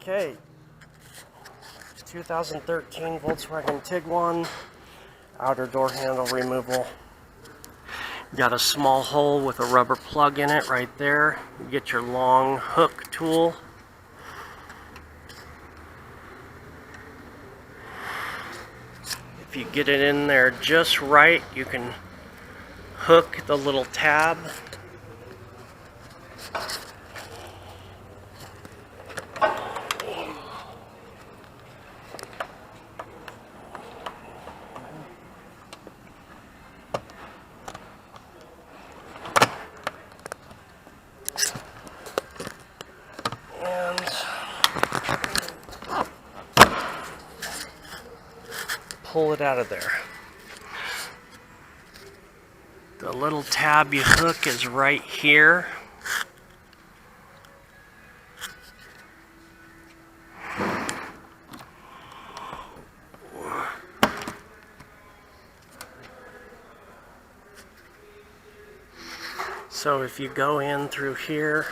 Okay, 2013 Volkswagen Tiguan, outer door handle removal. Got a small hole with a rubber plug in it right there. You get your long hook tool. If you get it in there just right, you can hook the little tab. And pull it out of there. The little tab you hook is right here. So if you go in through here,